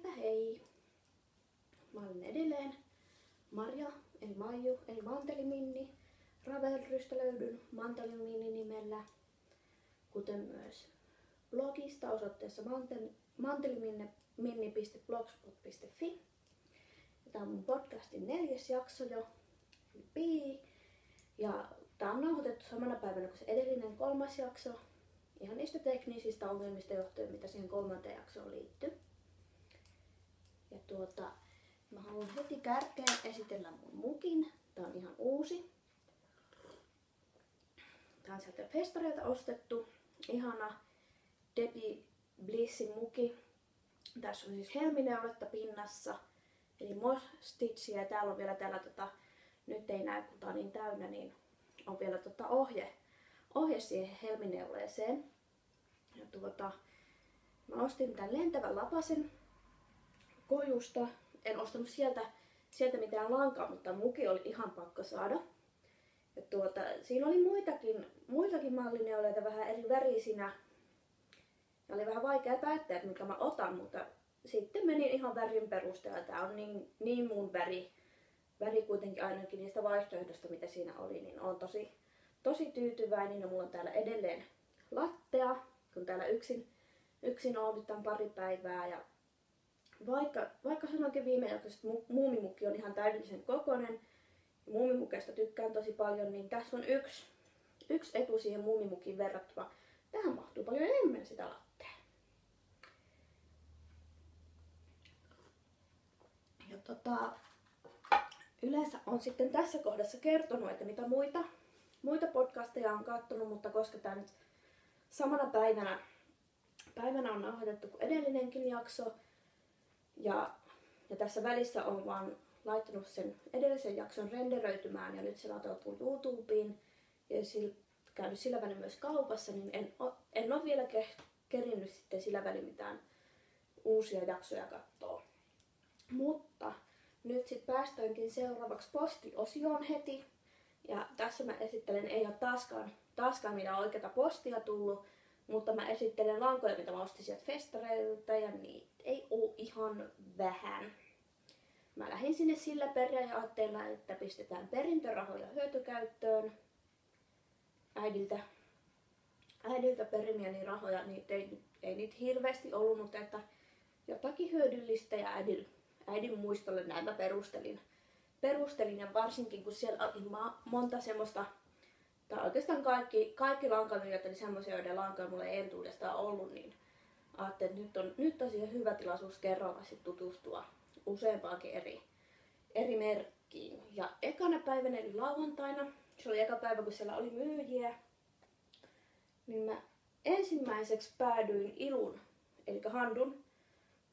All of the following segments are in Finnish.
Heipä hei! Mä olen edelleen Marja, eli Maiju, eli Manteli-Minni. Ravelrystä löydyn Manteli-Minni nimellä, kuten myös blogista osoitteessa manteliminni.blogspot.fi. Tämä on mun podcastin 4. jakso jo, ja tää on nauhoitettu samana päivänä kuin se edellinen 3. jakso. Ihan niistä teknisistä ongelmista johtuen, mitä siihen 3. jaksoon liittyy. Ja mä haluan heti kärkeen esitellä mun mukin. Tää on ihan uusi. Tää on sieltä festareilta ostettu. Ihana Debbie Blissin muki. Tässä on siis helmineuletta pinnassa. Eli moss stitchiä. Ja täällä on vielä tällä, nyt ei näy kun tää on niin täynnä, niin on vielä ohje siihen helmineuleeseen. Ja mä ostin tämän lentävän lapasen Kojusta. En ostanut sieltä mitään lankaa, mutta muki oli ihan pakko saada. Ja siinä oli muitakin mallineuleita vähän eri värisinä. Ja oli vähän vaikea päättää, että mikä mä otan, mutta sitten menin ihan värin perusteella. Tää on niin mun väri kuitenkin ainakin niistä vaihtoehdosta, mitä siinä oli, niin on tosi tyytyväinen. Ja mulla on täällä edelleen lattea, kun täällä yksin oon nyt tämän pari päivää. Ja vaikka sanoinkin viime jaksossa, että muumimukki on ihan täydellisen kokoinen, ja muumimukeista tykkään tosi paljon, niin tässä on yksi etu siihen muumimukkiin verrattuna. Tähän mahtuu paljon enemmän sitä lattea. Ja yleensä on sitten tässä kohdassa kertonut, että mitä muita podcasteja on katsonut, mutta koska tämä nyt samana päivänä on nauhoitettu kuin edellinenkin jakso, ja tässä välissä on vaan laittanut sen edellisen jakson renderöitymään ja nyt se latautuu YouTubeen ja käynyt sillä välin myös kaupassa, niin en ole vielä kerinnyt sitten sillä välin mitään uusia jaksoja kattoo. Mutta nyt sitten päästäänkin seuraavaksi postiosioon heti. Ja tässä mä esittelen, ei ole taaskaan mitään oikeata postia tullut, mutta mä esittelen lankoja, mitä mä ostin sieltä festareilta, ja niitä ei oo ihan vähän. Mä lähdin sinne sillä periaatteella, että pistetään perintörahoja hyötykäyttöön. Äidiltä perimiäni rahoja, niitä ei niitä hirveästi ollut, mutta että jotakin hyödyllistä, ja äidin muistolle näin mä perustelin, ja varsinkin kun siellä oli monta semmoista, tai oikeastaan kaikki lankamyyjät, eli semmoisia, joiden lankoja mulla ei entuudestaan ollut, niin ajattelin, että nyt on siihen hyvä tilaisuus kerralla sit tutustua useampaankin eri merkkiin. Ja ekana päivänä eli lauantaina, se oli eka päivä kun siellä oli myyjiä, niin mä ensimmäiseksi päädyin Ilun, eli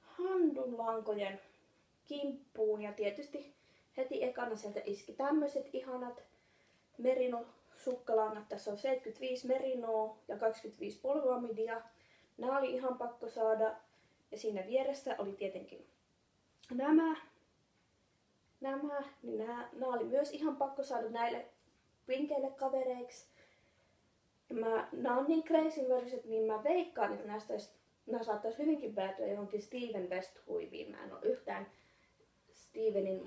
Handun lankojen kimppuun, ja tietysti heti ekana sieltä iski tämmöiset ihanat merino-sukkalangat. Tässä on 75 merinoa ja 25 polyamidia. Nämä oli ihan pakko saada. Ja siinä vieressä oli tietenkin nämä oli myös ihan pakko saada näille pinkeille kavereiksi. Nämä on niin crazy väriset, niin mä veikkaan, että nämä saattaisi hyvinkin päätyä johonkin Steven West-huiviin. Mä en ole yhtään Stevenin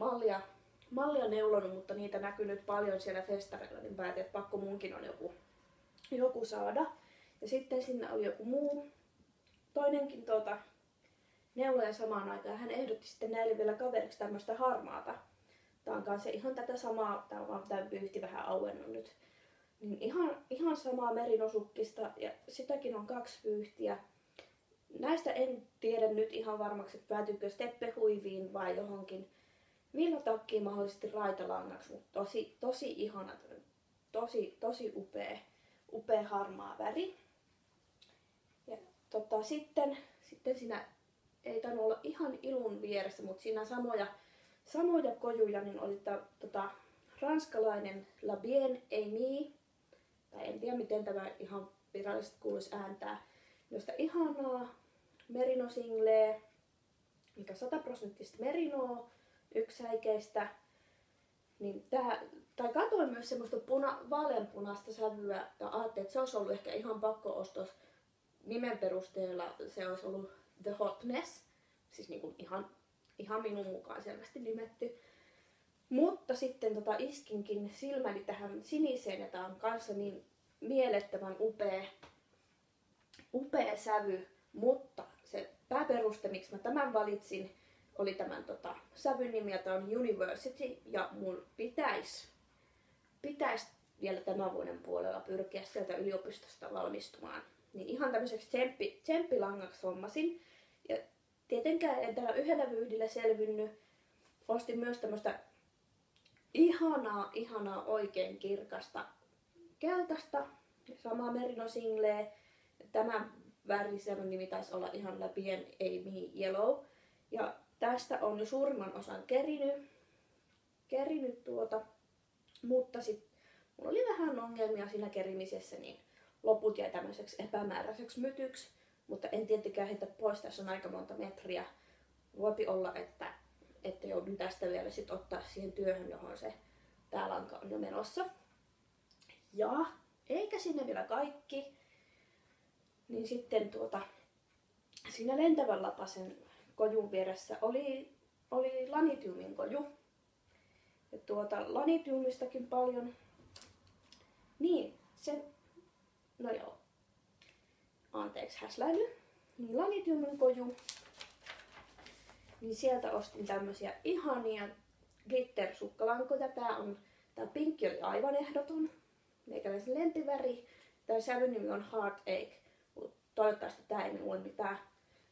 mallia neulonut, mutta niitä näkyy nyt paljon siellä festareilla, niin päätin, että pakko munkin on joku saada. Ja sitten sinne oli joku muu, toinenkin neuloja samaan aikaan. Hän ehdotti sitten näille vielä kaveriksi tämmöistä harmaata. Tää on kanssa ihan tätä samaa, tää on vaan tää vyyhti vähän auennut nyt. Niin ihan samaa merinosukkista, ja sitäkin on 2 vyyhtiä. Näistä en tiedä nyt ihan varmaksi, että päätyykö steppehuiviin vai johonkin villatakkiin mahdollisesti raitalangaksi, mutta tosi ihanat, tosi upea harmaa väri. Ja sitten siinä ei tainnut olla ihan Ilun vieressä, mutta siinä samoja kojuja, niin oli ranskalainen La Bien Aimée, tai en tiedä miten tämä ihan virallisesti kuuluisi ääntää, josta ihanaa merinosingleä, mikä 100% merinoa, yksisäikeistä, niin tai katoin myös semmoista vaaleanpunaista sävyä ja ajattelin, että se olisi ollut ehkä ihan pakko ostos nimen perusteella, se olisi ollut The Hotness. Siis niin kuin ihan minun mukaan selvästi nimetty. Mutta sitten iskinkin silmäni tähän siniseen, ja tää on kanssa niin mielettömän upea sävy. Mutta se pääperuste, miksi mä tämän valitsin, oli tämän sävyn nimi, ja tää on University. Ja mun pitäisi vielä tämän vuoden puolella pyrkiä sieltä yliopistosta valmistumaan. Niin ihan tämmöiseksi tsemppilangaksi hommasin. Ja tietenkään en tällä yhdellä vyydillä selvinnyt. Ostin myös tämmöistä ihanaa oikein kirkasta keltaista. Samaa Merino Singlet. Tämä väriselmän nimi taisi olla ihan läpien Amy Yellow. Ja tästä on jo suurimman osan kerinyt mutta sitten mulla oli vähän ongelmia siinä kerimisessä, niin loput jäi tämmöiseksi epämääräiseksi mytyksi. Mutta en tietenkään heitä pois, tässä on aika monta metriä. Voipi olla, että joudun tästä vielä sit ottaa siihen työhön, johon tää lanka on jo menossa. Ja eikä sinne vielä kaikki. Niin sitten siinä lentävän lapasen kojun vieressä oli Lanitiumin koju. Ja Lanitiumistakin paljon. Niin, no joo. Anteeksi häsläily. Niin Lanitiumin koju. Niin sieltä ostin tämmösiä ihania glitter-sukkalankoja. Tää pinkki oli aivan ehdoton. Meikäläisen lempiväri. Tää sävyn nimi on Heartache. Toivottavasti tää ei mulle mitään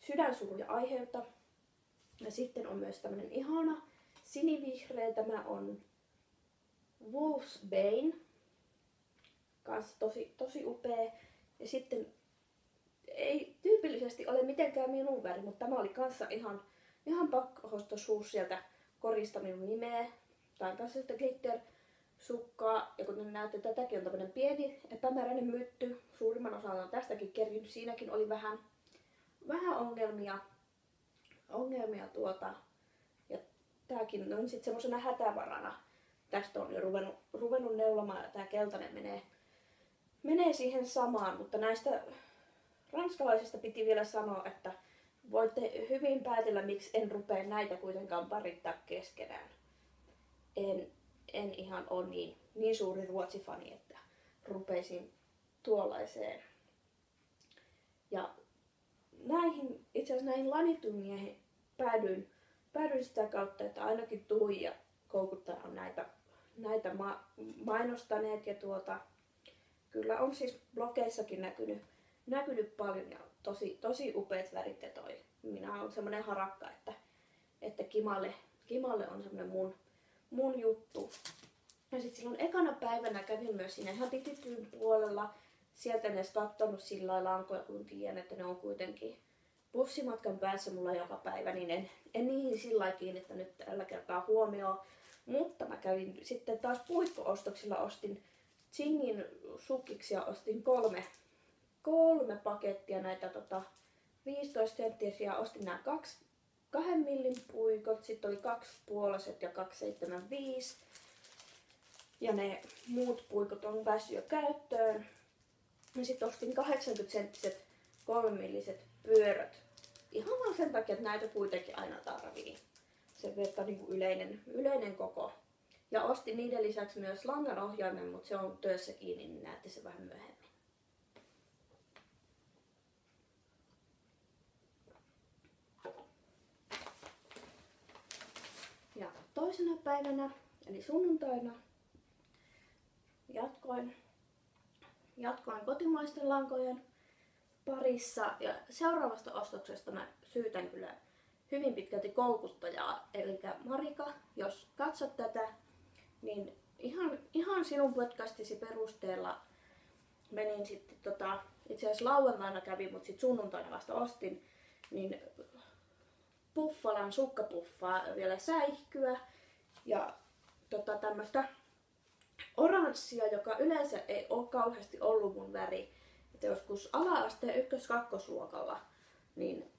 sydänsuruja aiheuta. Ja sitten on myös tämmönen ihana sinivihreä. Tämä on Wolf's Bane. Kans tosi upea. Ja sitten ei tyypillisesti ole mitenkään minun väri, mutta tämä oli kanssa ihan pakkohostosuus sieltä korista minun nimeä. Tää on kanssa sitä glitter-sukkaa. Ja kuten näette, tätäkin on tämmönen pieni epämääräinen mytty. Suurimman osan on tästäkin kerinyt. Siinäkin oli vähän ongelmia. Ja tääkin on sitten semmosena hätävarana. Tästä on jo ruvennut neulomaan ja tää keltainen menee siihen samaan, mutta näistä ranskalaisista piti vielä sanoa, että voitte hyvin päätellä, miksi en rupea näitä kuitenkaan parittaa keskenään. En ihan ole niin suuri ruotsifani, että rupeisin tuollaiseen. Ja itse asiassa näihin Lanitiumiin päädyin sitä kautta, että ainakin Tuija Koukuttaa on näitä mainostaneet ja kyllä on siis blogeissakin näkynyt paljon ja tosi upeat värit ja minä olen semmoinen harakka, että Kimalle on semmoinen mun juttu. Ja sitten silloin ekana päivänä kävin myös siinä ihan Titityn puolella. Sieltä en edes kattonut sillä lailla lankoja, kun tiedän, että ne on kuitenkin bussimatkan päässä mulla joka päivä, niin en niihin sillä lailla kiinnittänyt tällä kertaa huomioon. Mutta mä kävin sitten taas puikko-ostoksilla, ostin Tsingin sukiksi ja ostin kolme pakettia näitä 15 senttisiä. Ostin nämä 2 millin puikot, sitten oli 2 puolaset ja 2,75. Ja ne muut puikot on päässyt jo käyttöön. Ja sitten ostin 80 senttiset 3 milliset pyörät. Ihan vaan sen takia, että näitä kuitenkin aina tarvii. Se verta niin kuin yleinen koko. Ja ostin niiden lisäksi myös langan ohjaimen, mutta se on työssä kiinni, niin näette se vähän myöhemmin. Ja toisena päivänä, eli sunnuntaina, jatkoin kotimaisten lankojen parissa. Ja seuraavasta ostoksesta mä syytän kyllä hyvin pitkälti koukuttajaa, eli Marika, jos katsot tätä, niin ihan sinun podcastisi perusteella menin sitten itse asiassa lauantaina kävin, mutta sitten sunnuntaina vasta ostin, niin Puffalan sukkapuffaa vielä säihkyä ja tämmöistä oranssia, joka yleensä ei ole kauheasti ollut mun väri. Että joskus ala-asteen 1-2 luokalla niin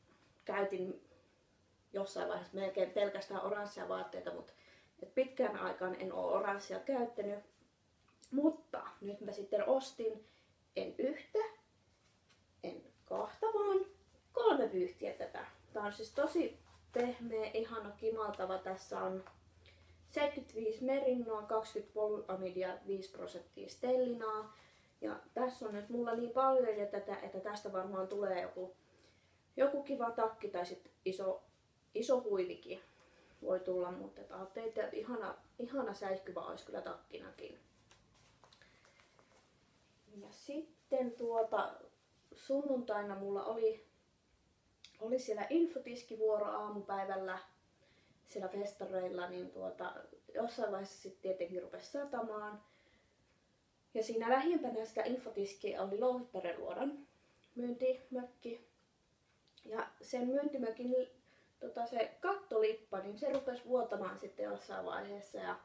käytin jossain vaiheessa melkein pelkästään oranssia vaatteita, mutta pitkään aikaan en ole oranssia käyttänyt. Mutta nyt mä sitten ostin en yhtä, en kahta, vaan 3 vyyhtiä tätä. Tää on siis pehmeä, ihana kimaltava. Tässä on 75 merinnoa, 20 polyamidia, 5% stellinaa. Ja tässä on nyt mulla niin paljon ja että tästä varmaan tulee joku kiva takki tai sitten iso huivikin voi tulla, mutta ajattelin, että ihana säihkyvä olisi kyllä takkinakin. Ja sitten sunnuntaina mulla oli siellä infotiskivuoro aamupäivällä siellä festareilla, niin jossain vaiheessa sitten tietenkin rupesi satamaan. Ja siinä lähimpänä sitä infotiskia oli Louhittaren-luodan myyntimökki. Ja sen myyntimökin se kattolippa, niin se rupesi vuotamaan sitten jossain vaiheessa. Ja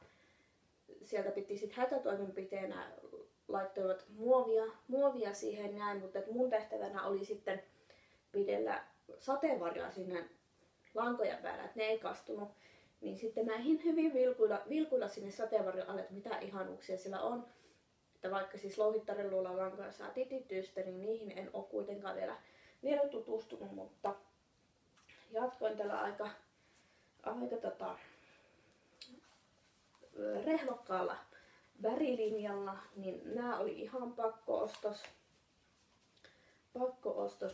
sieltä piti sitten hätätoimenpiteenä laittoivat muovia siihen näin, mutta mun tehtävänä oli sitten pidellä sateenvarjoa sinne lankojen päällä, että ne ei kastunut. Niin sitten mä hyvin vilkuilla sinne sateenvarjon alle, että mitä ihanuuksia siellä on. Että vaikka siis Louhittaren luola lankoja saa tititystä, niin niihin en ole kuitenkaan vielä tutustunut, mutta jatkoin tällä aika rehvakkaalla värilinjalla, niin nämä oli ihan pakko-ostos.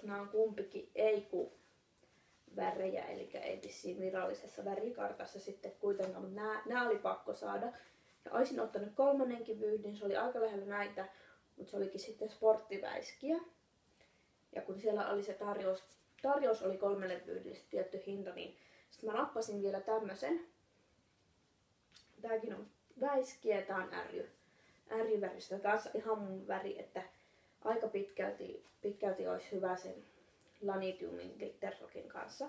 Nämä on kumpikin EIKU-värejä, eli ei vissiin virallisessa värikartassa sitten kuitenkaan, mutta nämä oli pakko saada. Ja olisin ottanut kolmannenkin vyyhdin, se oli aika lähellä näitä, mutta se olikin sitten sporttiväiskiä. Ja kun siellä oli se tarjous oli 3 vyydille tietty hinta, niin sitten mä nappasin vielä tämmösen. Tääkin on väiskiä, tää on ärjyväristä, taas ihan mun väri, että aika pitkälti olisi hyvä sen Lanitiumin Glitterrockin kanssa.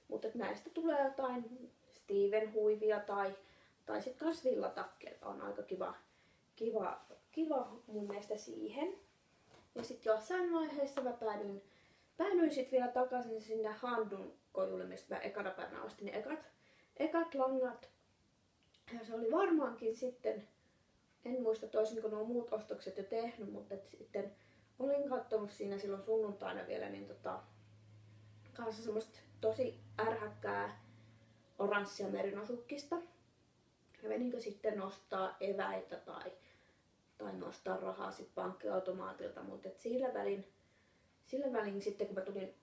Mutta näistä tulee jotain Steven huivia tai sitten kans villatakkeja, on aika kiva mun mielestä siihen. Ja sitten jossain vaiheessa mä päädyin sitten vielä takaisin sinne Handun kojulle, mistä mä ekana päivänä ostin ne ekat langat. Ja se oli varmaankin sitten, en muista toisinko nuo muut ostokset jo tehnyt, mutta sitten olin katsonut siinä silloin sunnuntaina vielä, niin kanssa semmoista tosi ärhäkkää oranssia merinosukkista. Ja meninkö sitten nostaa eväitä tai nostaa rahaa sit pankkiautomaatilta, mutta sillä välin sitten kun mä tulin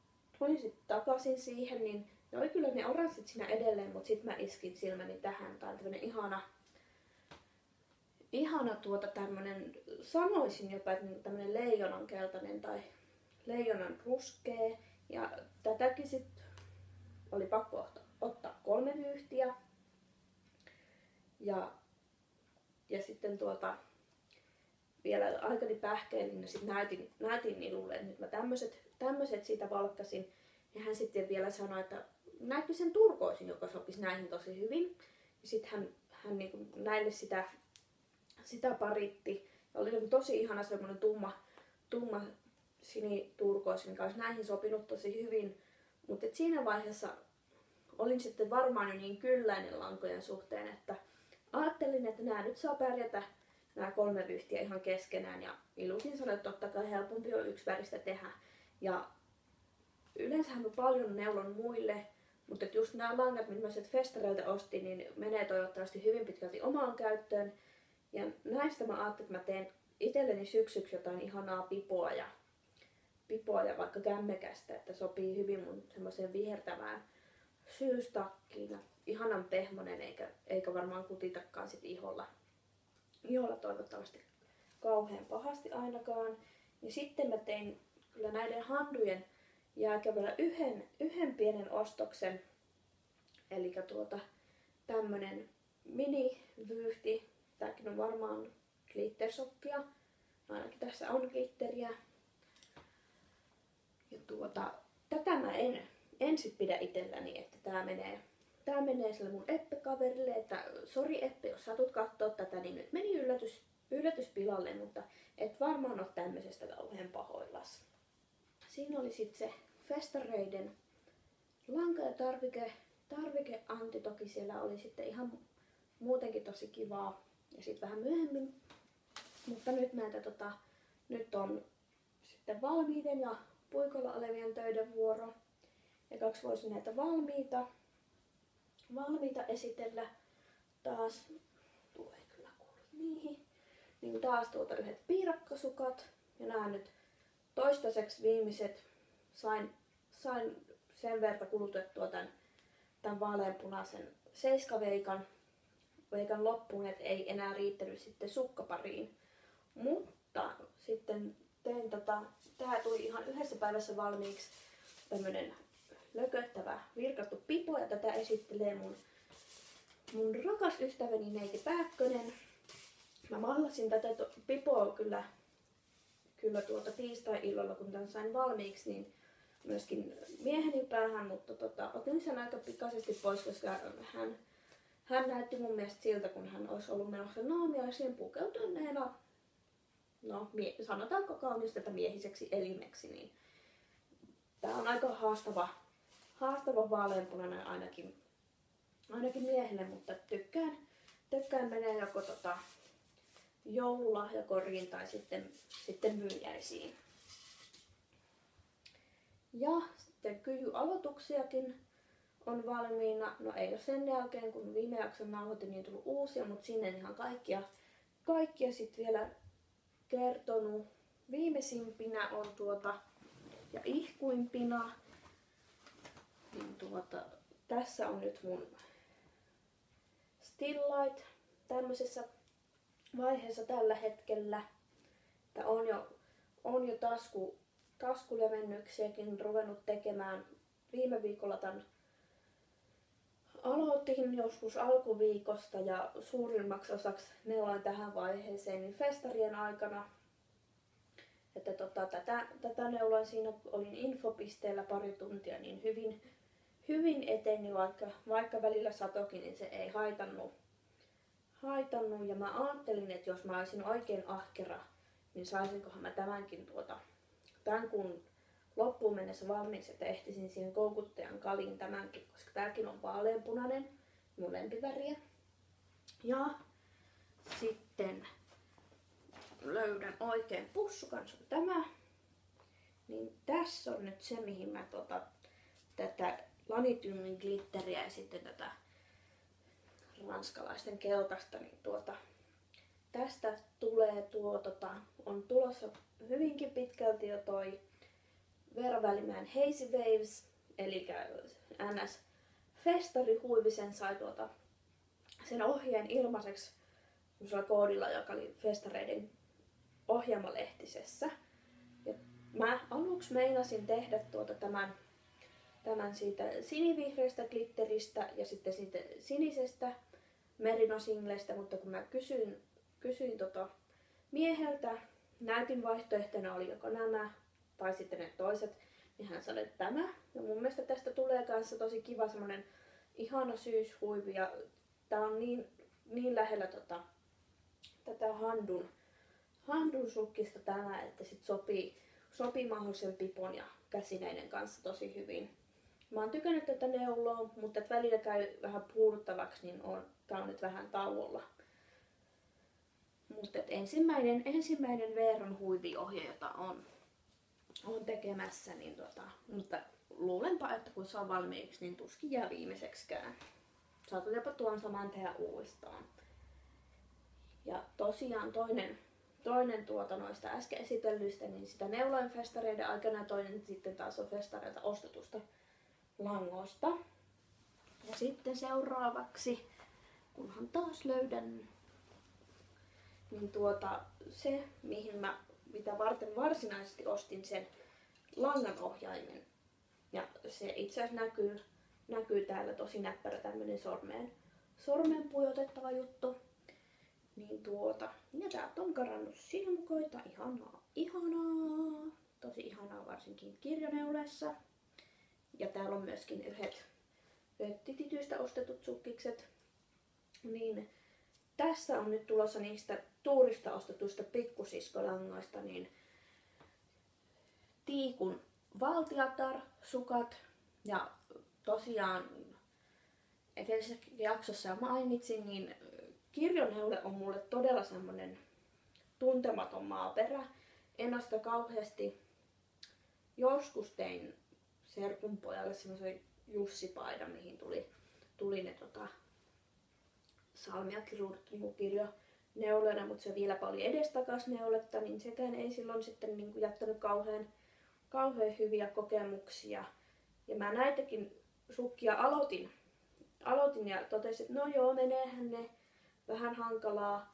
sit takaisin siihen, niin ne oli kyllä ne oranssit siinä edelleen, mutta sitten mä iskin silmäni tähän. Tää on tämmönen ihana tämmönen, sanoisin jopa, että tämmönen leijonan keltainen tai leijonan ruskea. Ja tätäkin sit oli pakko ottaa 3 vyyhtiä. Ja sitten vielä aikani pähkeilin ja sitten näytin Nilulle, että nyt mä tämmöset siitä valkkasin. Ja hän sitten vielä sanoi, että näytti sen turkoisin, joka sopisi näihin tosi hyvin. Ja sitten hän niin kuin näille sitä paritti. Ja oli tosi ihana semmoinen tumma siniturkois, mikä olisi näihin sopinut tosi hyvin. Mutta siinä vaiheessa olin sitten varmaan jo niin kylläinen lankojen suhteen, että ajattelin, että nämä nyt saa pärjätä nämä 3 vyyhtiä ihan keskenään. Ja Ilukin sanoi, että totta kai helpompi on yksi väristä tehdä. Ja yleensähän on paljon neulon muille, mutta just nämä langat, mitä mä sieltä festareilta ostin, niin menee toivottavasti hyvin pitkälti omaan käyttöön. Ja näistä mä ajattelin, että mä teen itselleni syksyksi jotain ihanaa pipoa ja vaikka kämmekästä, että sopii hyvin mun semmoiseen vihertävään syystakkiin. Ihanan pehmonen eikä varmaan kutitakaan sit iholla toivottavasti kauhean pahasti ainakaan. Ja sitten mä tein kyllä näiden handujen jälkeen yhden pienen ostoksen. Eli tämmönen minivyyhti. Tääkin on varmaan glittersoppia. Ainakin tässä on glitteriä. Ja tätä mä en sit pidä itselläni, että tää menee sille mun Eppe-kaverille, että sori Eppe, jos satut kattoo tätä, niin nyt meni yllätys pilalle, mutta et varmaan oo tämmöisestä kauhean pahoillas. Siinä oli sit se festareiden lanka- ja tarvikeanti, toki siellä oli sitten ihan muutenkin tosi kivaa ja sitten vähän myöhemmin. Mutta nyt näitä nyt on sitten valmiiden ja puikolla olevien töiden vuoro. Ekaksi voisin näitä valmiita valmiita esitellä taas, tuo ei kyllä kuulu niihin, niin taas yhdet piirakkasukat. Ja nämä nyt toistaiseksi viimeiset sain sen verran kulutettua tämän vaaleanpunaisen seiskaveikan loppuun, että ei enää riittänyt sitten sukkapariin. Mutta sitten tein tää tuli ihan yhdessä päivässä valmiiksi tämmönen lököttävä virkattu pipo, ja tätä esittelee mun rakas ystäväni neiti Pääkkönen. Mä mahlasin tätä pipoa kyllä tiistai-illalla, kun tän sain valmiiksi, niin myöskin mieheni päähän, mutta otin sen aika pikaisesti pois, koska hän näytti mun mielestä siltä, kun hän olisi ollut menossa naamiaisiin pukeutuneena, no sanotaanko kauniista miehiseksi elimeksi, niin tää on aika haastava vaaleanpunainen ainakin miehelle, mutta tykkään menee joko joululahjakoriin tai sitten myyjäisiin. Ja sitten kyjyaloituksiakin on valmiina. No ei ole sen jälkeen, kun viime jakson nauhoitin, niin tullut uusia, mutta sinne en ihan kaikkia sitten vielä kertonut. Viimeisimpinä on ja ihkuimpina, niin tässä on nyt mun Still Light tämmöisessä vaiheessa tällä hetkellä. Tää on jo taskulevennyksiäkin ruvennut tekemään. Viime viikolla tän aloitin joskus alkuviikosta ja suurimmaksi osaksi neuloin tähän vaiheeseen niin festarien aikana. Että tätä neuloin siinä, olin infopisteellä pari tuntia, niin hyvin eteni, vaikka välillä satokin, niin se ei haitannut. Ja mä ajattelin, että jos mä olisin oikein ahkera, niin saisinkohan mä tämänkin tämän kuun loppuun mennessä valmiiksi, että ehtisin siihen koukuttajan kaliin tämänkin, koska tääkin on vaaleanpunainen, mun lempiväriä. Ja sitten löydän oikein pussukan, se on tämä. Niin tässä on nyt se, mihin mä tätä Lanitymin glitteriä ja sitten tätä ranskalaisten keltaista, niin tästä tulee on tulossa hyvinkin pitkälti jo toi Veera Välimäen Hazy Waves, eli NS Festari Huivisen sai sen ohjeen ilmaiseksi koodilla, joka oli festareiden ohjelmalehtisessä. Ja mä aluksi meinasin tehdä tämän siitä sinivihreästä glitteristä ja sitten siitä sinisestä Merino-singlestä, mutta kun mä kysyin mieheltä, näytin vaihtoehtona oli joko nämä tai sitten ne toiset, niin hän sanoi, että tämä. Ja mun mielestä tästä tulee kanssa tosi kiva semmonen ihana syyshuivi, ja tää on niin lähellä tätä handun sukkista tämä, että sit sopii mahdollisen pipon ja käsineiden kanssa tosi hyvin. Mä oon tykännyt tätä neuloa, mutta välillä käy vähän puuduttavaksi, niin tää on nyt vähän tauolla. Mutta ensimmäinen Veeran huiviohje, jota on tekemässä, niin mutta luulenpa, että kun se on valmiiksi, niin tuskin jää viimeiseksikään. Saatu jopa tuon saman tehdä uudestaan. Ja tosiaan toinen noista äsken esitellyistä, niin sitä neuloin festareiden aikana, ja toinen sitten taas on festareilta ostetusta langosta. Ja sitten seuraavaksi, kunhan taas löydän, niin se, mitä varten varsinaisesti ostin sen langanohjaimen. Ja se itse asiassa näkyy täällä tosi näppärä tämmönen sormeen pujotettava juttu. Niin ja täältä on karannut silmukoita, ihanaa, tosi ihanaa varsinkin kirjaneuleessa. Ja täällä on myöskin yhdet Titityistä ostetut sukkikset. Niin tässä on nyt tulossa niistä tuurista ostetuista pikkusiskolangoista niin Tiikun Valtiatar-sukat. Ja tosiaan edellisessä jaksossa jo mainitsin, niin kirjoneule on mulle todella semmonen tuntematon maaperä. En ole sitä kauheasti. Joskus tein serkun pojalle semmoisen Jussi-paidan, mihin tuli ne salmiakkirruudut niin kirjoneuleena, mutta se vieläpä oli edestakas neuletta, niin sekään ei silloin sitten niin kuin jättänyt kauhean hyviä kokemuksia. Ja mä näitäkin sukkia aloitin ja totesin, että no joo, meneehän ne vähän hankalaa.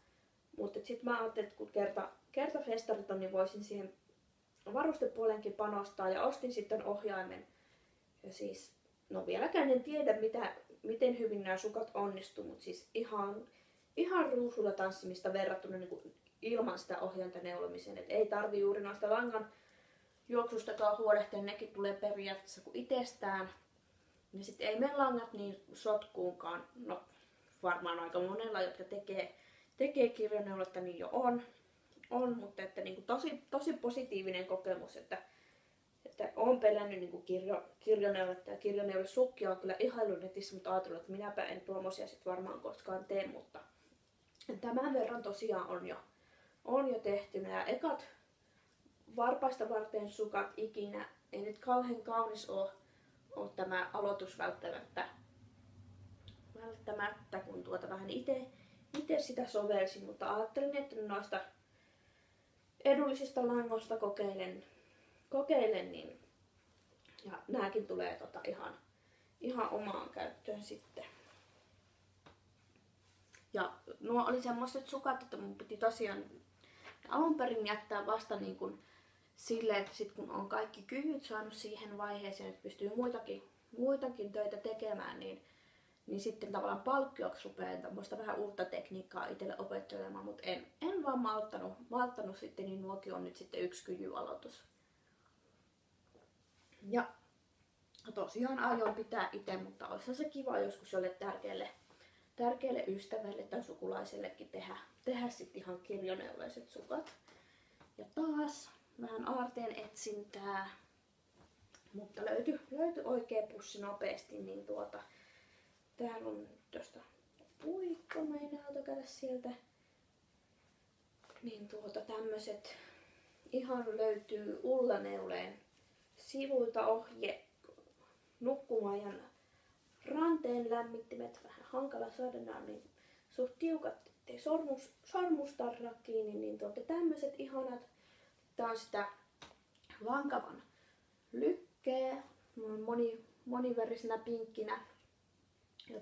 Mutta sitten mä ajattelin, että kun kerta festarit on, niin voisin siihen varustepuolenkin panostaa ja ostin sitten ohjaimen. Ja siis, no vieläkään en tiedä miten hyvin nämä sukat onnistuu, mutta siis ihan ruusulla tanssimista verrattuna niin kuin ilman sitä ohjainta neulomiseen. Et ei tarvi juuri noista langan juoksustakaan huolehtia, nekin tulee periaatteessa kuin itsestään. Ja sitten ei mene langat niin sotkuunkaan. No varmaan aika monella, jotka tekee kirjoneuletta, niin jo on, mutta että niin kuin tosi positiivinen kokemus, että olen pelännyt niin kirjoneuletta ja kirjoneulesukkia on kyllä ihaillut netissä, mutta ajatellut, että minäpä en tuommoisia sit varmaan koskaan tee, mutta tämän verran tosiaan on jo tehty. Ja ekat varpaista varten sukat ikinä, ei nyt kauhean kaunis ole tämä aloitus välttämättä kun vähän itse sitä sovelsin, mutta ajattelin, että noista edullisista langoista kokeilen niin, ja nääkin tulee ihan omaan käyttöön sitten. Ja nuo oli semmoiset sukat, että mun piti tosiaan alun perin jättää vasta niin kuin silleen, että sit kun on kaikki kyvyt saanut siihen vaiheeseen, että pystyy muitakin töitä tekemään, niin sitten tavallaan palkkioksi rupean tämmöistä vähän uutta tekniikkaa itselle opettelemaan, mutta en vaan malttanut sitten, niin nuokin on nyt sitten yksi kyjyaloitus. Ja tosiaan aion pitää itse, mutta olisi se kiva joskus jolle tärkeälle ystävälle tai sukulaisellekin tehdä sitten ihan kirjoneuleiset sukat. Ja taas vähän aarteen etsintää, mutta löytyi oikea pussi nopeasti, niin täällä on tuosta puikko, meinaalta käydä sieltä. Niin tämmöset ihan löytyy Ullaneuleen sivuilta ohje nukkumajan ranteen lämmittimet. Vähän hankala saada, nämä niin suht tiukat, ettei sormusta kiinni, niin tämmöset ihanat. Tää on sitä lankavan lykkeä, monivärisenä pinkkinä. Ja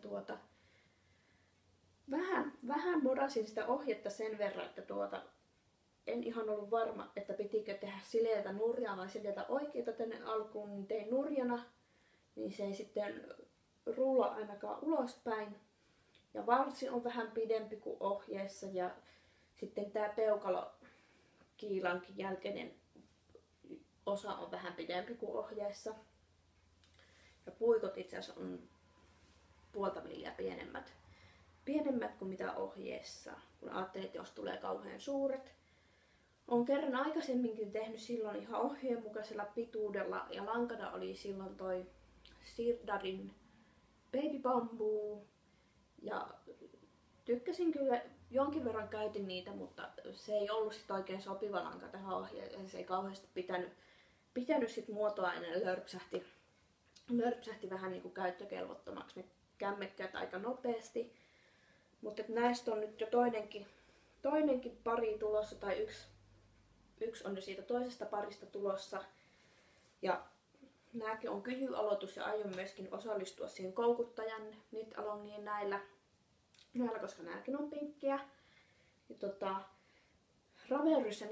vähän modasin sitä ohjetta sen verran, että en ihan ollut varma, että pitikö tehdä sileältä nurjaa vai sileältä oikeita tänne alkuun, niin tein nurjana, niin se ei sitten rulla ainakaan ulospäin. Ja varsi on vähän pidempi kuin ohjeessa ja sitten tää peukalokiilankin jälkeinen osa on vähän pidempi kuin ohjeessa. Ja puikot itse asiassa on 0,5 milliä pienemmät kuin mitä ohjeessa, kun ajattelin, että jos tulee kauhean suuret. Olen kerran aikaisemminkin tehnyt silloin ihan ohjeen mukaisella pituudella ja lankana oli silloin toi Sirdarin Baby Bamboo ja tykkäsin kyllä, jonkin verran käytin niitä, mutta se ei ollut sit oikein sopiva lanka tähän ohjeeseen, se ei kauheasti pitänyt sit muotoa ennen lörpsähti vähän niin kuin käyttökelvottomaksi ne kämmekkäät aika nopeasti. Mutta näistä on nyt jo toinenkin pari tulossa, tai yksi on jo siitä toisesta parista tulossa. Ja nääkin on kyjyaloitus ja aion myöskin osallistua siihen koukuttajan knit-alongiin näillä, koska nääkin on pinkkiä. Ja Ravelryssä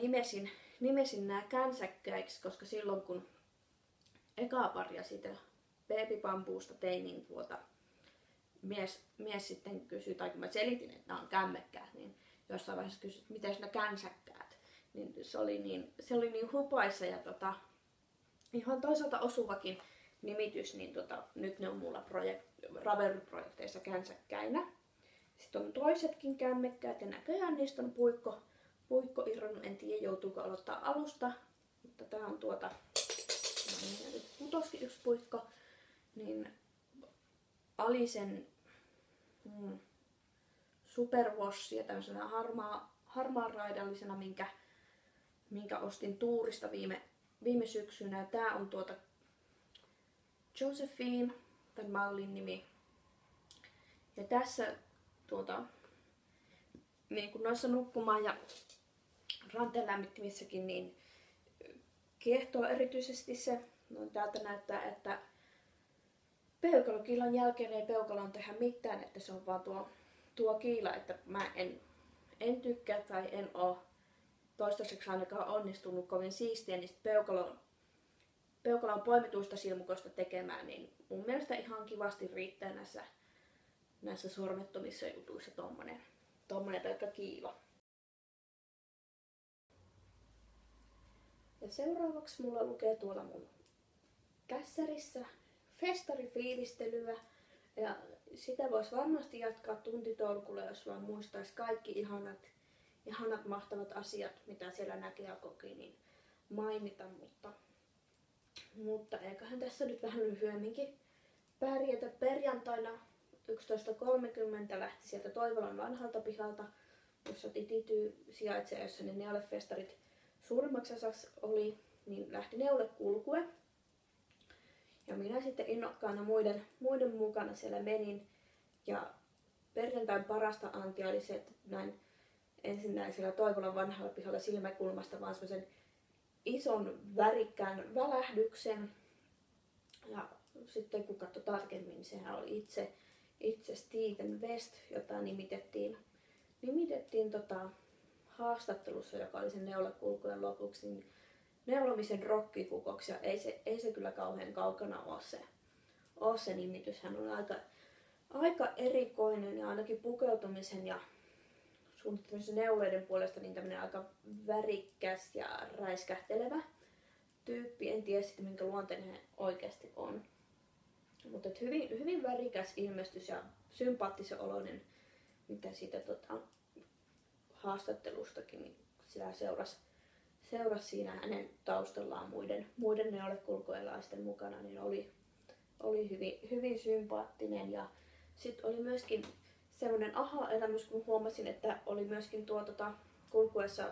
nimesin nämä känsäkkäiksi, koska silloin kun ekaa paria siitä Baby Bamboosta tein, niin mies sitten kysyi, tai kun mä selitin, että nämä on kämmekkäät, niin jossain vaiheessa kysyi, että miten ne känsäkkäät. Niin se oli niin hupaissa ja ihan toisaalta osuvakin nimitys, niin nyt ne on mulla Ravelry-projekteissa känsäkkäinä. Sitten on toisetkin kämmekkäät ja näköjään niistä on puikko irronnut, en tiedä joutuuko aloittaa alusta, mutta tää on nyt putoskin yksi puikko, niin Alisen superwashia tämmöisenä harmaan raidallisena, minkä ostin tuurista viime syksynä. Tää on Josephine, tämän mallin nimi. Ja tässä niin kuin noissa nukkumaan ja ranteen lämmittimissäkin, niin kiehtoo erityisesti se, no täältä näyttää, että peukalokiilan jälkeen ei peukaloon tehdä mitään, että se on vaan tuo kiila, että mä en tykkää tai en oo toistaiseksi ainakaan onnistunut kovin siistiä niistä peukalon poimituista silmukoista tekemään, niin mun mielestä ihan kivasti riittää näissä sormettomissa jutuissa tommonen pelkkä kiila. Ja seuraavaksi mulla lukee tuolla mun kässärissä festarifiilistelyä. Ja sitä voisi varmasti jatkaa tuntitolkulla, jos vaan muistaisi kaikki ihanat mahtavat asiat, mitä siellä näki ja koki, niin mainita. Mutta eiköhän tässä nyt vähän lyhyemminkin pärjätä. Perjantaina 11.30 lähti sieltä Toivolan vanhalta pihalta, jossa Titity sijaitsee, jossa ne neulefestarit suurimmaksi osaksi oli, niin lähti neulekulkue. Ja minä sitten innokkaana muiden mukana siellä menin. Ja perjantain parasta antia oli se, että näin ensin siellä Toivolan vanhalla pihalla silmäkulmasta vaan semmoisen ison värikkään välähdyksen. Ja sitten kun katsoi tarkemmin, niin sehän oli itse Steven West, jota nimitettiin haastattelussa, joka oli sen neulakulkujen lopuksi, niin neulomisen rokkikukoksi. Ja ei se kyllä kauhean kaukana ole se nimitys. Hän on aika erikoinen ja ainakin pukeutumisen ja suunnittamisen neuleiden puolesta niin tämmöinen aika värikäs ja räiskähtelevä tyyppi. En tiedä sitten minkä luonteinen hän oikeasti on. Mutta hyvin värikäs ilmestys ja sympaattisen oloinen, mitä siitä haastattelustakin niin sitä seurasi siinä hänen taustallaan muiden neulekulkuelaisten mukana, niin oli hyvin sympaattinen. Ja sitten oli myöskin semmoinen aha-elämys, kun huomasin, että oli myöskin kulkuessa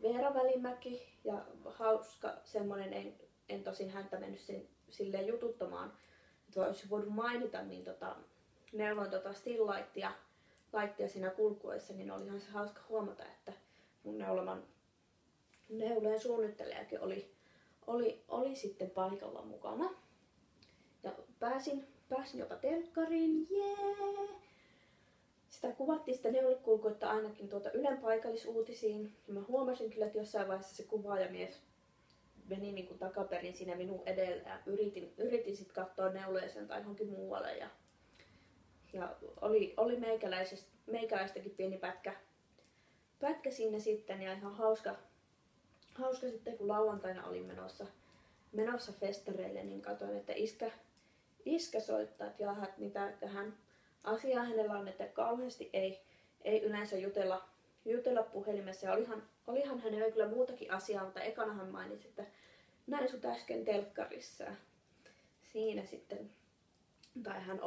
Veera Välimäki ja hauska semmoinen, en tosin häntä mennyt silleen jututtamaan, että olisi voinut mainita, niin neuloin still-lightia siinä kulkuessa, niin olihan se hauska huomata, että mun neuleen suunnittelijakin oli sitten paikalla mukana. Ja pääsin jopa telkkariin, jee! Sitä kuvattiin sitä neulekulkuetta ainakin Ylen paikallisuutisiin. Ja mä huomasin kyllä, että jossain vaiheessa se kuvaajamies meni niin kuin takaperin siinä minun edellä ja yritin sitten katsoa neuleeseen tai johonkin muualle. Ja oli meikäläistäkin pieni pätkä siinä sitten ja ihan hauska sitten kun lauantaina olin menossa festareille, niin katsoin, että iskä soittaa, että jaha, mitä tähän asiaan hänellä on, että kauheasti ei yleensä jutella puhelimessa. Ja olihan hänellä kyllä muutakin asiaa, mutta ekana hän mainitsi, että näin sut äsken telkkarissa. Siinä sitten, tai hän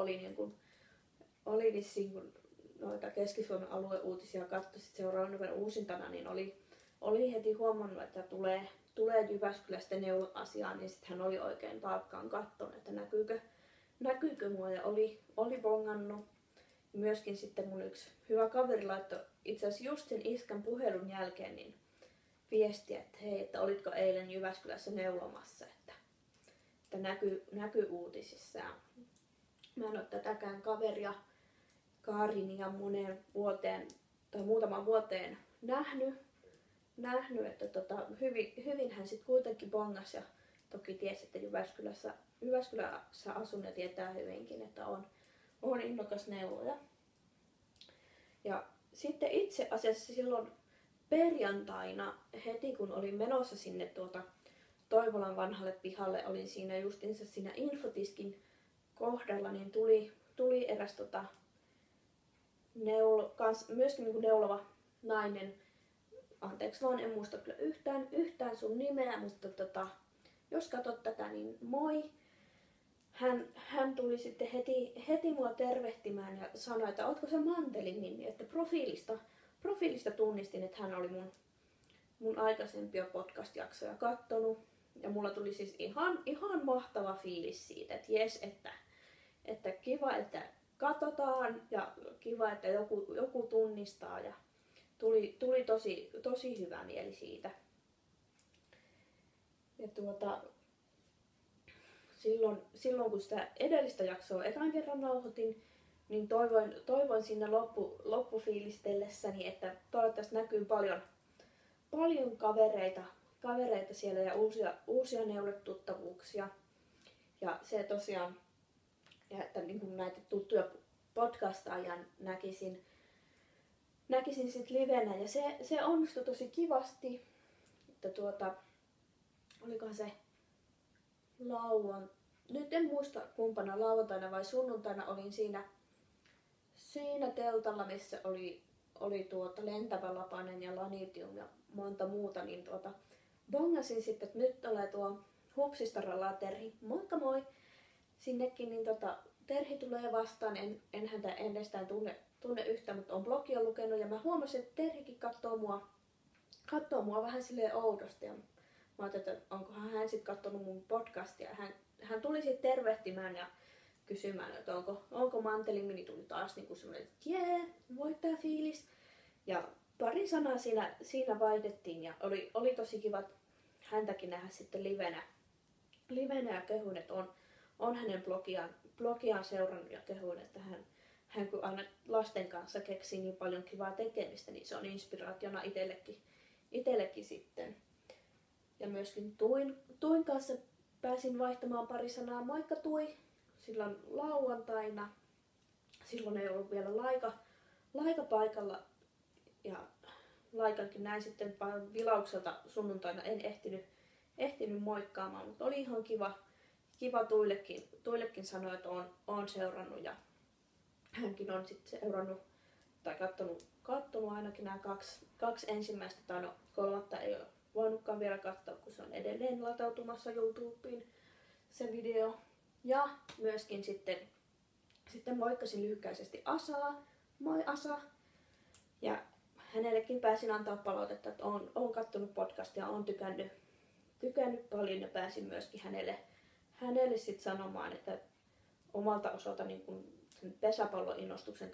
oli vissiin, kun noita Keski-Suomen alueuutisia katsoi seuraavan uusintana, niin oli heti huomannut, että tulee Jyväskylästä neula-asiaan, niin sitten hän oli oikein tarkkaan katsonut, että näkyykö mua, ja oli bongannut. Myöskin sitten mun yksi hyvä kaveri laittoi itse asiassa just sen iskän puhelun jälkeen niin viestiä, että hei, että olitko eilen Jyväskylässä neulomassa, että näkyy uutisissa. Mä en ole tätäkään kaveria Karinia muutaman vuoteen nähnyt, että hyvin hän sitten kuitenkin bongasi ja toki tiesi, että Jyväskylässä asun ja tietää hyvinkin, että on innokas neuloja. Ja sitten itse asiassa silloin perjantaina heti kun olin menossa sinne Toivolan vanhalle pihalle, olin siinä justiinsa siinä infotiskin kohdalla, niin tuli eräs myöskin niin kuin neulova nainen. Anteeksi vaan, en muista kyllä yhtään sun nimeä, mutta jos katsot tätä, niin moi. Hän tuli sitten heti mua tervehtimään ja sanoi, että ootko se Mantelin nimi, että profiilista tunnistin, että hän oli mun aikaisempia podcast-jaksoja kattonut. Ja mulla tuli siis ihan mahtava fiilis siitä, että jes, että kiva, että katsotaan ja kiva, että joku tunnistaa ja tuli tosi hyvä mieli siitä. Ja silloin kun sitä edellistä jaksoa ekan kerran nauhoitin, niin toivoin siinä loppufiilistellessäni, että toivottavasti näkyy paljon kavereita siellä ja uusia neuletuttavuuksia. Ja se tosiaan, että niin kuin näitä tuttuja podcastaajia näkisin sit livenä. Ja se onnistui tosi kivasti. Että olikohan se nyt en muista kumpana lauantaina vai sunnuntaina olin siinä teltalla, missä oli lentävä lapanen ja Lanitium ja monta muuta, niin bongasin sitten, että nyt tulee tuo Hupsistaralla Terhi, moikka moi! Sinnekin, niin Terhi tulee vastaan, en häntä ennestään tunne yhtään, mutta on blogia lukenut ja mä huomasin, että Terhikin katsoo mua vähän silleen oudosti. Ja mä ajattelin, että onkohan hän sitten katsonut mun podcastia. Hän tuli sitten tervehtimään ja kysymään, että onko Mantelimini, tuli taas niin kuin semmoinen, että voittaa fiilis. Ja pari sanaa siinä vaihdettiin ja oli tosi kiva häntäkin nähdä sitten livenä ja kehuin, että on hänen blogiaan seurannut ja kehuin, että hän kun aina lasten kanssa keksii niin paljon kivaa tekemistä, niin se on inspiraationa itsellekin sitten. Ja myöskin Tuin kanssa pääsin vaihtamaan pari sanaa. Moikka Tui! Silloin lauantaina. Silloin ei ollut vielä Laika paikalla. Ja Laikankin näin sitten vilaukselta sunnuntaina. En ehtinyt moikkaamaan, mutta oli ihan kiva Tuillekin sanoa, että on seurannut. Ja hänkin on sitten seurannut tai kattonut ainakin nämä kaksi ensimmäistä, tai no kolmatta ei ole voinutkaan vielä katsoa, kun se on edelleen latautumassa YouTubeen se video. Ja myöskin sitten moikkasin lyhykäisesti Asaa. Moi Asa! Ja hänellekin pääsin antaa palautetta, että on katsonut podcastia, on tykännyt paljon ja pääsin myöskin hänelle sit sanomaan, että omalta osalta niin kun sen pesäpalloinnostuksen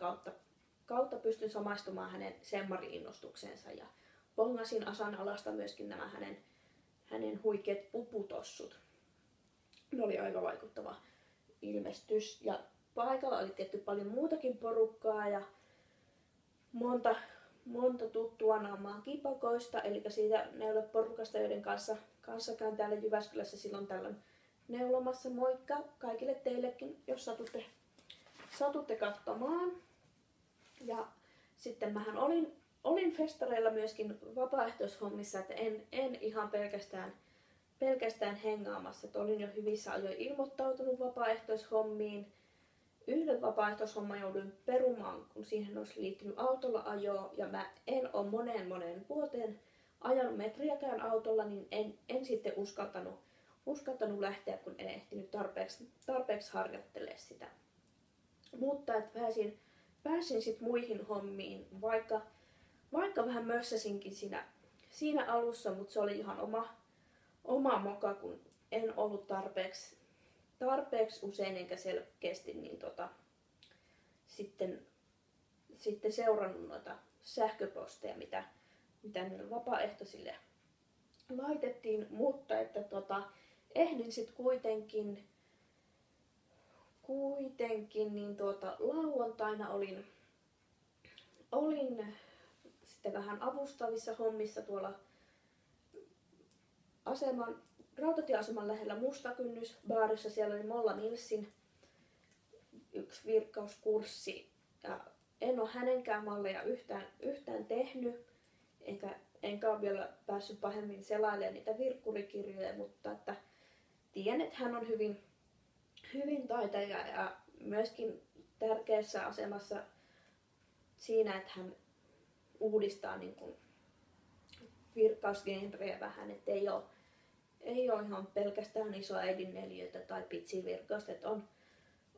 kautta pystyn samaistumaan hänen semmari-innostukseensa ja bongasin Asan alasta myöskin nämä hänen huikeat puputossut. Ne oli aika vaikuttava ilmestys ja paikalla oli tietty paljon muutakin porukkaa ja monta tuttua naamaa kipakoista, eli siitä neuleporukasta, joiden kanssa käyn täällä Jyväskylässä silloin tällöin neulomassa. Moikka kaikille teillekin, jos satutte katsomaan. Ja sitten mähän olin festareilla myöskin vapaaehtoishommissa, että en ihan pelkästään hengaamassa. Että olin jo hyvissä ajoin ilmoittautunut vapaaehtoishommiin. Yhden vapaaehtoishomman jouduin perumaan, kun siihen olisi liittynyt autolla ajoa. Ja mä en ole moneen vuoteen ajanut metriäkään autolla, niin en sitten uskaltanut lähteä, kun en ehtinyt tarpeeksi harjoittelemaan sitä. Mutta että pääsin sitten muihin hommiin, vaikka vähän mössäsinkin siinä alussa, mutta se oli ihan oma moka, kun en ollut tarpeeksi usein enkä selkeästi niin sitten seurannut noita sähköposteja, mitä niille vapaaehtoisille laitettiin, mutta että ehdin sitten kuitenkin niin lauantaina olin sitten vähän avustavissa hommissa tuolla rautatieaseman lähellä Mustakynnys-baarissa. Siellä oli Molla Nilsin yksi virkkauskurssi ja en ole hänenkään malleja yhtään tehnyt, enkä ole vielä päässyt pahemmin selailemaan niitä virkkurikirjoja, mutta että tiedän, että hän on hyvin taitaja ja myöskin tärkeässä asemassa siinä, että hän uudistaa niin kuin virkkausgenreä vähän, että ei ole ihan pelkästään isoäidin neliöitä tai pitsivirkkausta, että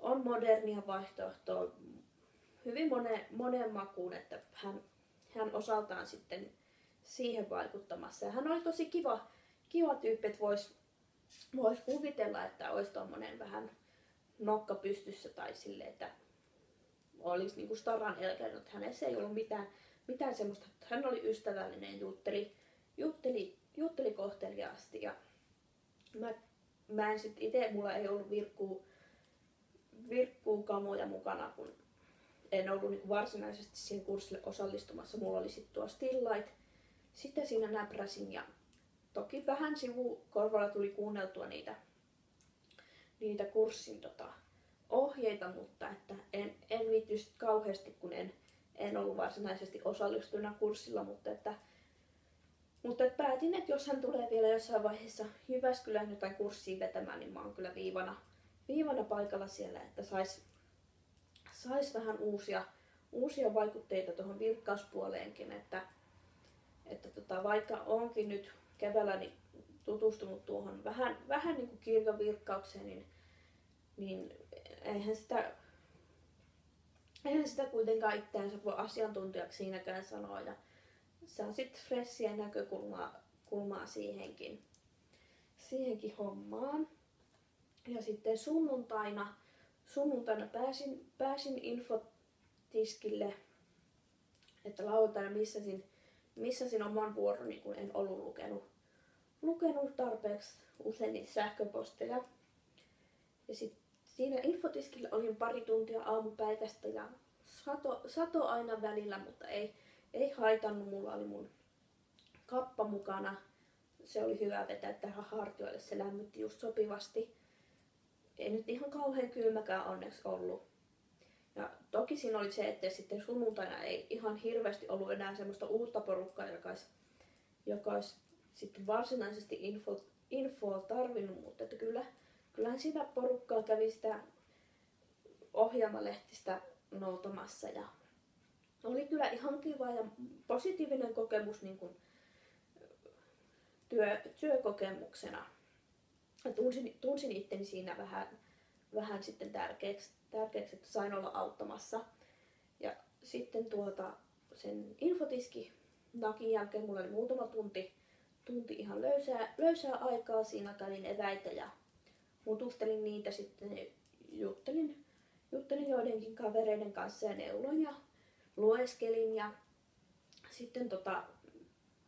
on modernia vaihtoehtoa hyvin moneen makuun, että hän osaltaan sitten siihen vaikuttamassa. Ja hän oli tosi kiva tyyppi, että vois kuvitella, että olisi tommonen vähän nokka pystyssä tai sille, että olisi niinku staran elkenyt, että hänessä ei ollut mitään semmoista, että hän oli ystävällinen, jutteli kohteliaasti ja mä en sit itse, mulla ei ollut virkkuu kamoja mukana, kun en ollut niinku varsinaisesti siihen kurssille osallistumassa. Mulla oli sitten tuo Still Light, sitten siinä näpräsin ja toki vähän sivukorvalla tuli kuunneltua niitä kurssin ohjeita, mutta että en viitty sit kauheasti, kun en ollut varsinaisesti osallistujana kurssilla, mutta että päätin, että jos hän tulee vielä jossain vaiheessa Jyväskylään jotain kurssia vetämään, niin mä oon kyllä viivana paikalla siellä, että sais vähän uusia vaikutteita tuohon virkkauspuoleenkin, että vaikka onkin nyt keväällä niin tutustunut tuohon vähän niin kuin kirkon virkkaukseen, niin eihän sitä kuitenkaan itseänsä voi asiantuntijaksi siinäkään sanoa ja saa sitten fressiä näkökulmaa siihenkin hommaan. Ja sitten sunnuntaina pääsin infotiskille, että lauantaina missasin oman vuoroni, kun en ollut lukenut tarpeeksi usein niitä sähköposteja. Ja sitten siinä infotiskillä olin pari tuntia aamupäivästä ja sato aina välillä, mutta ei haitannut. Mulla oli mun kappa mukana. Se oli hyvä vetää tähän hartioille, se lämmitti just sopivasti. Ei nyt ihan kauhean kylmäkään onneksi ollut. Toki siinä oli se, että sitten sunnuntaina ei ihan hirveästi ollut enää semmoista uutta porukkaa, joka olisi sitten varsinaisesti infoa tarvinnut, mutta että kyllähän sitä porukkaa kävi sitä ohjelmalehtistä noutamassa ja oli kyllä ihan kiva ja positiivinen kokemus niin kuin työkokemuksena. Tunsin itteni siinä vähän sitten tärkeäksi, että sain olla auttamassa. Ja sitten sen infotiski nakin jälkeen mulla oli muutama tunti ihan löysää aikaa. Siinä kävin eväitä ja mutustelin niitä sitten, juttelin joidenkin kavereiden kanssa ja neuloin ja lueskelin ja sitten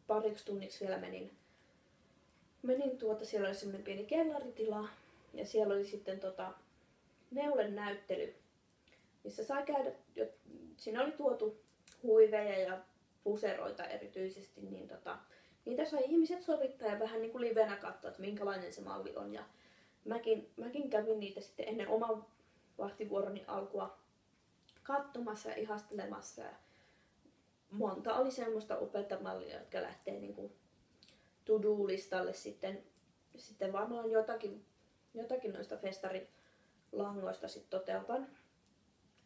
pariksi tunniksi vielä menin siellä oli semmoinen pieni kellaritila ja siellä oli sitten neulen näyttely, missä sai käydä, siinä oli tuotu huiveja ja puseroita erityisesti, niin niitä sai ihmiset sovittaa ja vähän niin kuin livenä katsoa, että minkälainen se malli on. Ja mäkin kävin niitä sitten ennen oman vahtivuoroni alkua katsomassa ja ihastelemassa. Ja monta oli semmoista upeata mallia, jotka lähtee niin kuin to-do-listalle sitten varmaan jotakin noista festarilangoista sitten toteutan.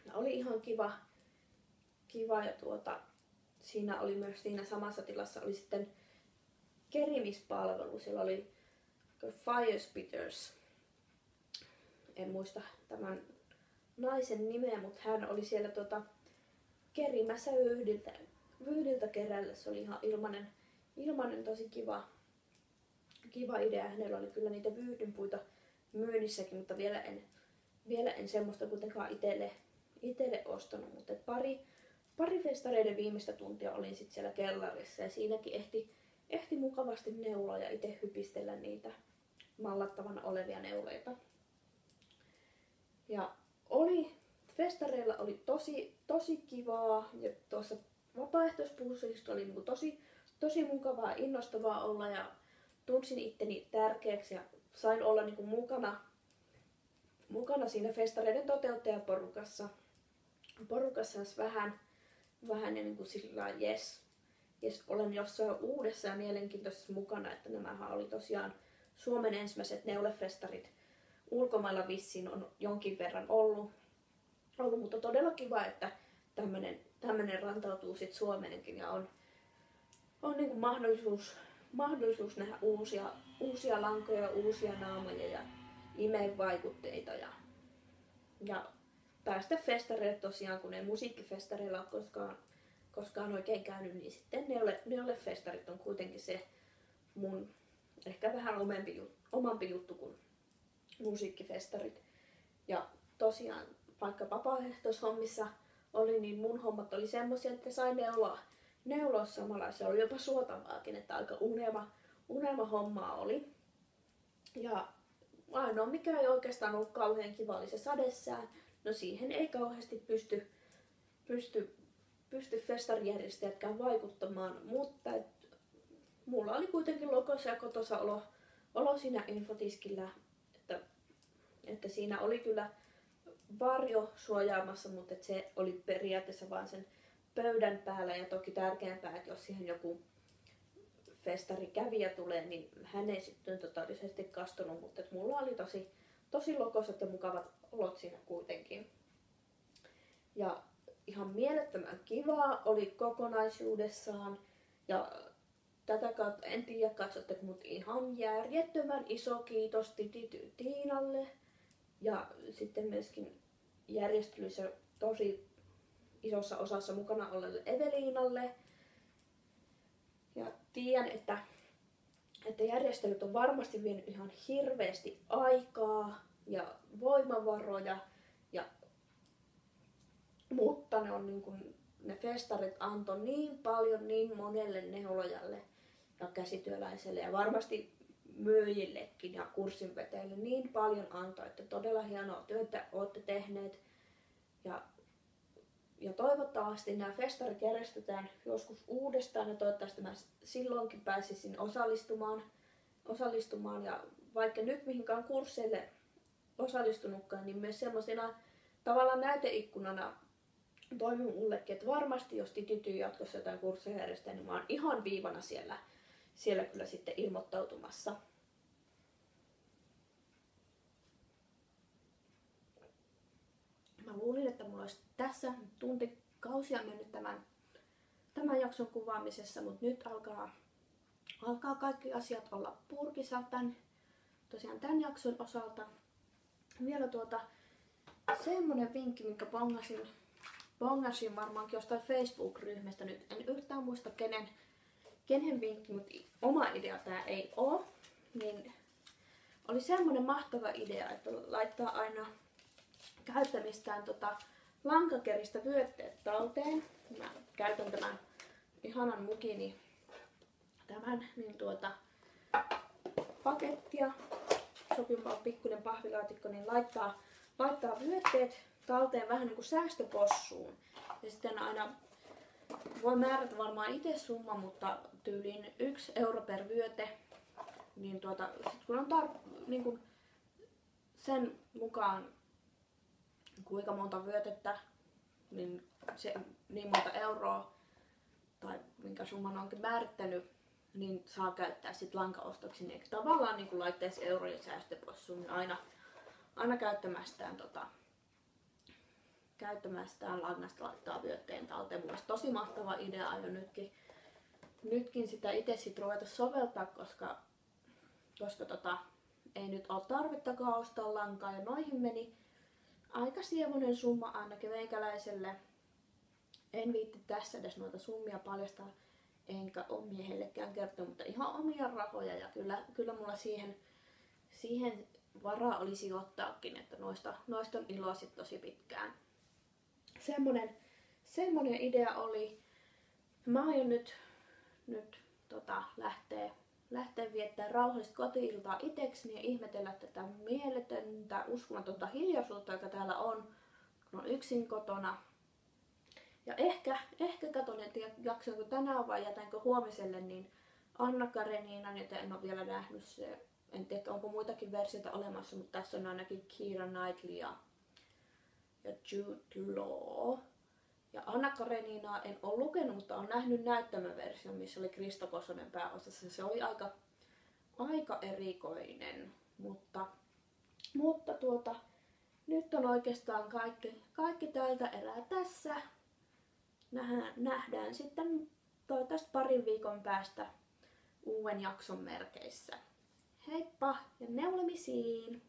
Ja oli ihan kiva ja siinä oli myös siinä samassa tilassa oli sitten kerimispalvelu. Siellä oli Fire Spitters. En muista tämän naisen nimeä, mutta hän oli siellä kerimässä vyhdiltä kerällä. Se oli ihan ilmanen tosi kiva idea. Hänellä oli kyllä niitä vyhdynpuita myynnissäkin, mutta vielä en semmoista kuitenkaan itselle ostanut. Mutta pari festareiden viimeistä tuntia olin sitten siellä kellarissa ja siinäkin ehti mukavasti neuloa ja itse hypistellä niitä mallattavana olevia neuleita. Ja festareilla oli tosi kivaa ja tuossa vapaaehtoispuussista oli niinku tosi mukavaa ja innostavaa olla ja tunsin itteni tärkeäksi ja sain olla niinku mukana siinä festareiden toteuttajaporukassa vähän niin kuin sillä jes, olen jossain uudessa ja mielenkiintoisessa mukana, että nämähän oli tosiaan Suomen ensimmäiset neulefestarit. Ulkomailla vissiin on jonkin verran ollut, mutta todella kiva, että tämmönen rantautuu sit Suomeenkin ja on niin kuin mahdollisuus nähdä uusia lankoja, uusia naamoja ja imevaikutteita ja päästä festareille tosiaan, kun ei musiikkifestareilla ole koskaan oikein käynyt, niin sitten neulefestarit on kuitenkin se mun ehkä vähän omampi juttu kuin musiikkifestarit. Ja tosiaan vaikka vapaaehtoishommissa oli, niin mun hommat oli semmosia, että sai neuloa samalla. Se oli jopa suotavaakin, että aika unelma hommaa oli. Ja ainoa mikä ei oikeastaan ollut kauhean kiva oli se sadesää. No siihen ei kauheasti pysty festarijärjestäjätkään vaikuttamaan, mutta mulla oli kuitenkin lokossa ja kotosa olo siinä infotiskillä, että siinä oli kyllä varjo suojaamassa, mutta että se oli periaatteessa vain sen pöydän päällä ja toki tärkeämpää, että jos siihen joku festarikävijä tulee, niin hän ei sitten totaalisesti kastunut, mutta että mulla oli tosi lokosat ja mukavat olot siinä kuitenkin. Ja ihan mielettömän kivaa oli kokonaisuudessaan ja tätä kautta en tiedä katsotteko, mutta ihan järjettömän iso kiitos Tiinalle ja sitten myöskin järjestelyssä tosi isossa osassa mukana olleelle Eveliinalle. Ja tiedän, että järjestelyt on varmasti vienyt ihan hirveästi aikaa ja voimavaroja, mutta ne festarit antoi niin paljon niin monelle neulojalle ja käsityöläiselle ja varmasti myyjillekin ja kurssinvetäjille niin paljon antoi, että todella hienoa työtä olette tehneet. Ja toivottavasti nämä festarit järjestetään joskus uudestaan ja toivottavasti mä silloinkin pääsisin osallistumaan ja vaikka nyt mihinkään kursseille osallistunutkaan, niin myös semmoisena tavallaan näyteikkunana toimi mullekin, että varmasti jos Tity jatkossa jotain kursseja järjestää, niin mä oon ihan viivana siellä kyllä sitten ilmoittautumassa. Mä luulin, että mulla olisi tässä tuntikausia mennyt tämän jakson kuvaamisessa, mutta nyt alkaa kaikki asiat olla purkissa tosiaan tämän jakson osalta. Vielä semmonen vinkki, minkä bongasin varmaankin jostain Facebook-ryhmästä. Nyt en yhtään muista kenen vinkki, mutta oma idea tää ei oo. Niin oli semmonen mahtava idea, että laittaa aina käyttämistään lankakeristä vyötteet talteen. Mä käytän tämän ihanan mukini pakettia, sopiva pikkuinen pahvilaatikko, niin laittaa vyötteet talteen vähän niin kuin säästöpossuun. Ja sitten aina voi määrätä varmaan itse summa, mutta tyyliin 1 euro per vyöte. Niin sit kun on niin sen mukaan kuinka monta vyötettä, niin monta euroa tai minkä summan onkin määrittänyt, niin saa käyttää sit lankaostoksiin. Eikä tavallaan niin laitteessa euroja säästöpossuun, niin aina käyttämästään langasta laittaa vyötteen talteen. Mun mielestä tosi mahtava idea jo nytkin sitä itse sit ruveta soveltaa, koska ei nyt ole tarvittakaan ostaa lankaa ja noihin meni aika sievoinen summa ainakin meikäläiselle. En viitti tässä edes noita summia paljastaa, enkä ole miehellekään kertonut, mutta ihan omia rahoja ja kyllä mulla siihen varaa olisi ottaakin, että noista on iloa sit tosi pitkään. Semmonen idea oli. Mä aion nyt lähteä viettää rauhallista koti-iltaa itekseni ja ihmetellä tätä mieletöntä, uskomatonta hiljaisuutta, joka täällä on, kun on yksin kotona. Ja ehkä katon, että jaksanko tänään vai jätänkö huomiselle, niin Anna Kareninan, jota en ole vielä nähnyt, en tiedä onko muitakin versioita olemassa, mutta tässä on ainakin Keira Knightley ja Jude Law. Ja Anna Kareninaa en ole lukenut, mutta olen nähnyt näyttämöversion, missä oli Krista Kosonen pääosassa. Se oli aika erikoinen, mutta nyt on oikeastaan kaikki tältä erää tässä. Nähdään sitten toivottavasti parin viikon päästä uuden jakson merkeissä. Heippa ja neulemisiin!